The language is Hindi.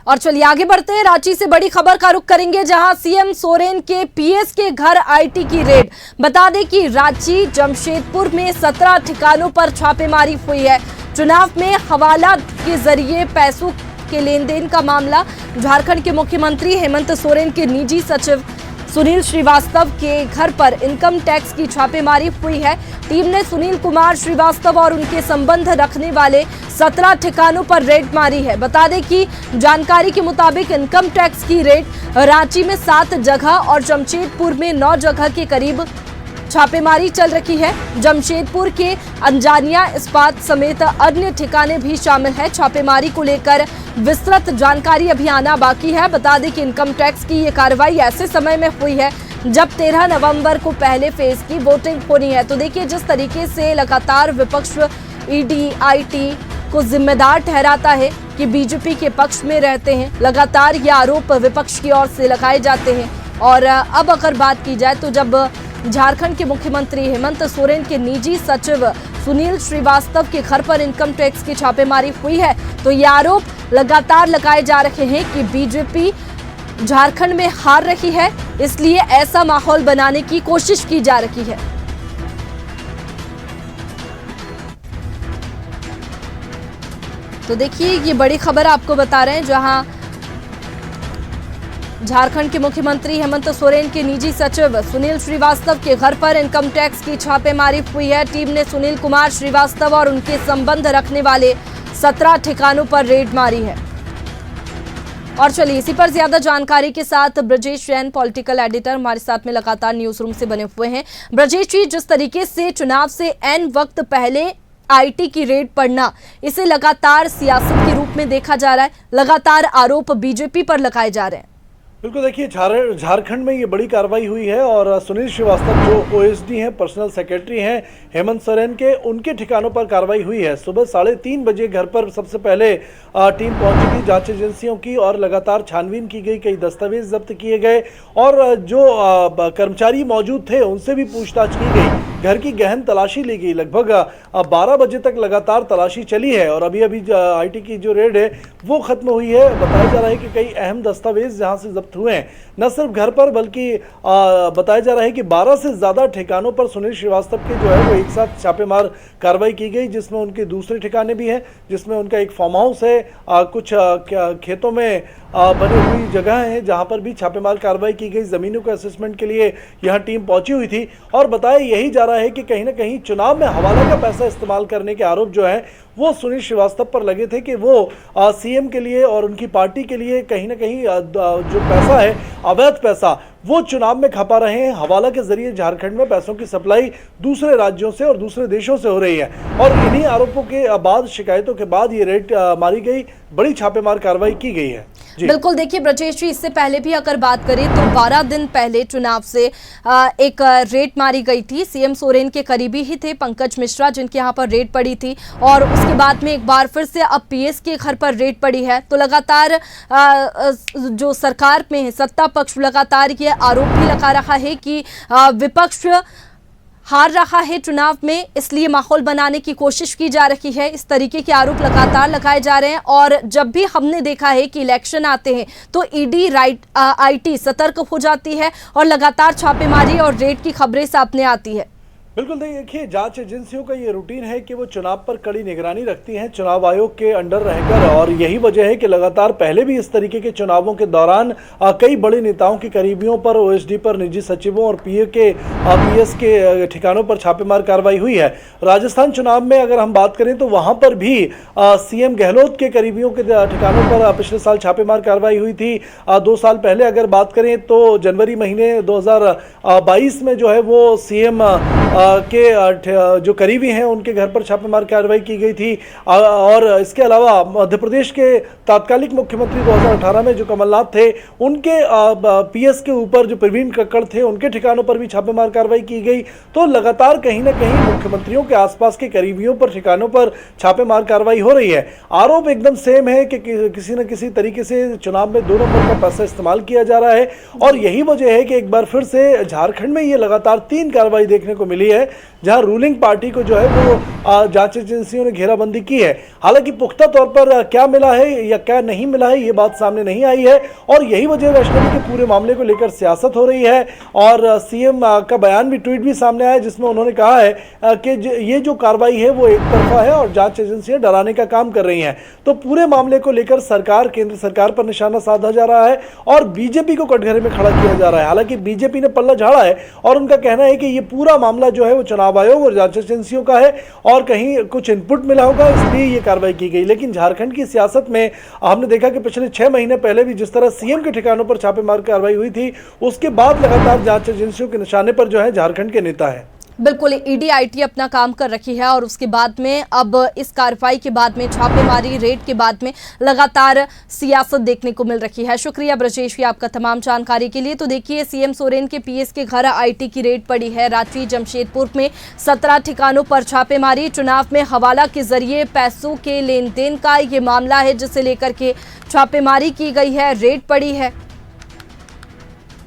और चलिए आगे बढ़ते हैं। रांची से बड़ी खबर का रुख करेंगे, जहां सीएम सोरेन के पीएस के घर आईटी की रेड। बता दें कि रांची जमशेदपुर में 17 ठिकानों पर छापेमारी हुई है। चुनाव में हवाला के जरिए पैसों के लेन देन का मामला। झारखंड के मुख्यमंत्री हेमंत सोरेन के निजी सचिव सुनील श्रीवास्तव के घर पर इनकम टैक्स की छापेमारी हुई है। टीम ने सुनील कुमार श्रीवास्तव और उनके संबंध रखने वाले 17 ठिकानों पर रेड मारी है। बता दें कि जानकारी के मुताबिक इनकम टैक्स की रेड रांची में 7 जगह और जमशेदपुर में 9 जगह के करीब छापेमारी चल रही है। जमशेदपुर के अंजानिया इस्पात समेत अन्य ठिकाने भी शामिल है। छापेमारी को लेकर विस्तृत जानकारी अभी आना बाकी है। बता दें कि इनकम टैक्स की ये कार्रवाई ऐसे समय में हुई है जब 13 नवंबर को पहले फेज की वोटिंग होनी है। तो देखिए, जिस तरीके से लगातार विपक्ष ईडी आईटी को जिम्मेदार ठहराता है कि बीजेपी के पक्ष में रहते हैं, लगातार ये आरोप विपक्ष की ओर से लगाए जाते हैं। और अब अगर बात की जाए तो जब झारखंड के मुख्यमंत्री हेमंत सोरेन के निजी सचिव सुनील श्रीवास्तव के घर पर इनकम टैक्स की छापेमारी हुई है, तो ये आरोप लगातार लगाए जा रहे हैं कि बीजेपी झारखंड में हार रही है, इसलिए ऐसा माहौल बनाने की कोशिश की जा रही है। तो देखिए, ये बड़ी खबर आपको बता रहे हैं, जहां झारखंड के मुख्यमंत्री हेमंत सोरेन के निजी सचिव सुनील श्रीवास्तव के घर पर इनकम टैक्स की छापेमारी हुई है। टीम ने सुनील कुमार श्रीवास्तव और उनके संबंध रखने वाले 17 ठिकानों पर रेड मारी है। और चलिए, इसी पर ज्यादा जानकारी के साथ ब्रजेश जैन, पॉलिटिकल एडिटर, हमारे साथ में लगातार न्यूज रूम से बने हुए हैं। ब्रजेश जी, जिस तरीके से चुनाव से एन वक्त पहले आईटी की रेड पड़ना, इसे लगातार सियासत के रूप में देखा जा रहा है, लगातार आरोप बीजेपी पर लगाए जा रहे हैं। बिल्कुल, देखिए झारखंड में ये बड़ी कार्रवाई हुई है और सुनील श्रीवास्तव जो ओएसडी हैं, पर्सनल सेक्रेटरी हैं हेमंत सोरेन के, उनके ठिकानों पर कार्रवाई हुई है। सुबह 3:30 बजे घर पर सबसे पहले टीम पहुंची थी जांच एजेंसियों की और लगातार छानबीन की गई, कई दस्तावेज जब्त किए गए और जो कर्मचारी मौजूद थे उनसे भी पूछताछ की गई। घर की गहन तलाशी ली गई। लगभग 12 बजे तक लगातार तलाशी चली है और अभी आईटी की जो रेड है वो खत्म हुई है। बताया जा रहा है कि कई अहम दस्तावेज जहां से जब्त हुए हैं, न सिर्फ घर पर बल्कि बताया जा रहा है कि 12 से ज़्यादा ठिकानों पर सुनील श्रीवास्तव के जो है वो एक साथ छापेमार कार्रवाई की गई, जिसमें उनके दूसरे ठिकाने भी हैं, जिसमें उनका एक फार्म हाउस है, कुछ खेतों में बनी हुई जगह है जहां पर भी छापेमार कार्रवाई की गई। ज़मीनों के असेसमेंट के लिए यहां टीम पहुंची हुई थी और बताया यही जा रहा है कि कहीं ना कहीं चुनाव में हवाला का पैसा इस्तेमाल करने के आरोप जो है वो सुनील श्रीवास्तव पर लगे थे कि वो सीएम के लिए और उनकी पार्टी के लिए कहीं ना कहीं जो पैसा है, अवैध पैसा, वो चुनाव में खपा रहे हैं। हवाला के जरिए झारखंड में पैसों की सप्लाई दूसरे राज्यों से और दूसरे देशों से हो रही है और इन्हीं आरोपों के बाद, शिकायतों के बाद ये रेड मारी गई, बड़ी छापेमार कार्रवाई की गई है। बिल्कुल, देखिए ब्रजेश जी, इससे पहले भी अगर बात करें तो 12 दिन पहले चुनाव से एक रेड मारी गई थी। सीएम सोरेन के करीबी ही थे पंकज मिश्रा, जिनके यहाँ पर रेड पड़ी थी और उसके बाद में एक बार फिर से अब पीएस के घर पर रेड पड़ी है। तो लगातार जो सरकार में है, सत्ता पक्ष लगातार ये आरोप भी लगा रहा है कि विपक्ष हार रहा है चुनाव में, इसलिए माहौल बनाने की कोशिश की जा रही है। इस तरीके के आरोप लगातार लगाए जा रहे हैं और जब भी हमने देखा है कि इलेक्शन आते हैं तो ईडी आईटी सतर्क हो जाती है और लगातार छापेमारी और रेड की खबरें सामने आती है। बिल्कुल, देखिए जांच एजेंसियों का ये रूटीन है कि वो चुनाव पर कड़ी निगरानी रखती हैं, चुनाव आयोग के अंडर रहकर, और यही वजह है कि लगातार पहले भी इस तरीके के चुनावों के दौरान कई बड़े नेताओं के करीबियों पर, ओएसडी पर, निजी सचिवों और पीएस के ठिकानों पर छापेमार कार्रवाई हुई है। राजस्थान चुनाव में अगर हम बात करें तो वहां पर भी सीएम गहलोत के करीबियों के ठिकानों पर पिछले साल छापेमार कार्रवाई हुई थी। 2 साल पहले अगर बात करें तो जनवरी महीने 2022 में जो है वो सीएम के जो करीबी हैं उनके घर पर छापेमार कार्रवाई की गई थी। और इसके अलावा मध्य प्रदेश के तात्कालिक मुख्यमंत्री 2018 में जो कमलनाथ थे, उनके पीएस के ऊपर जो प्रवीण कक्कड़ थे, उनके ठिकानों पर भी छापेमार कार्रवाई की गई। तो लगातार कहीं ना कहीं मुख्यमंत्रियों के आसपास के करीबियों पर ठिकानों पर छापेमार कार्रवाई हो रही है। आरोप एकदम सेम है कि किसी न किसी तरीके से चुनाव में 2 नंबर का पैसा इस्तेमाल किया जा रहा है और यही वजह है कि एक बार फिर से झारखंड में ये लगातार 3 कार्रवाई देखने को मिली है, जहां रूलिंग पार्टी को जो है वो जांच एजेंसियों ने घेराबंदी की है। हालांकि पुख्ता तौर पर क्या मिला है या क्या नहीं मिला है ये बात सामने नहीं आई है और यही वजह वैष्णवी के पूरे मामले को लेकर सियासत हो रही है। और सीएम का बयान भी, ट्वीट भी सामने आया जिसमें उन्होंने कहा है कि ये जो कार्रवाई है वो एक तरफा है और जांच एजेंसियां डराने का काम कर रही हैं। तो पूरे मामले को लेकर सरकार, केंद्र सरकार पर निशाना साधा जा रहा है और बीजेपी को कटघरे में खड़ा किया जा रहा है। हालांकि बीजेपी ने पल्ला झाड़ा है और उनका कहना है कि ये पूरा मामला जो है वो चुनाव आयोग और जांच एजेंसियों का है और कहीं कुछ इनपुट मिला होगा इसलिए ये कार्रवाई की गई। लेकिन झारखंड की सियासत में हमने देखा कि पिछले 6 महीने पहले भी जिस तरह सीएम के ठिकानों पर छापेमार कार्रवाई हुई थी, उसके बाद लगातार जांच एजेंसियों के निशाने पर जो है झारखंड के नेता है। बिल्कुल, ईडी आईटी अपना काम कर रखी है और उसके बाद में अब इस कार्रवाई के बाद में, छापेमारी रेड के बाद में लगातार सियासत देखने को मिल रही है। शुक्रिया ब्रजेश, आपका तमाम जानकारी के लिए। तो देखिए, सीएम सोरेन के पीएस के घर आईटी की रेड पड़ी है। रांची, जमशेदपुर में 17 ठिकानों पर छापेमारी। चुनाव में हवाला के जरिए पैसों के लेन देन का ये मामला है जिसे लेकर के छापेमारी की गई है, रेड पड़ी है।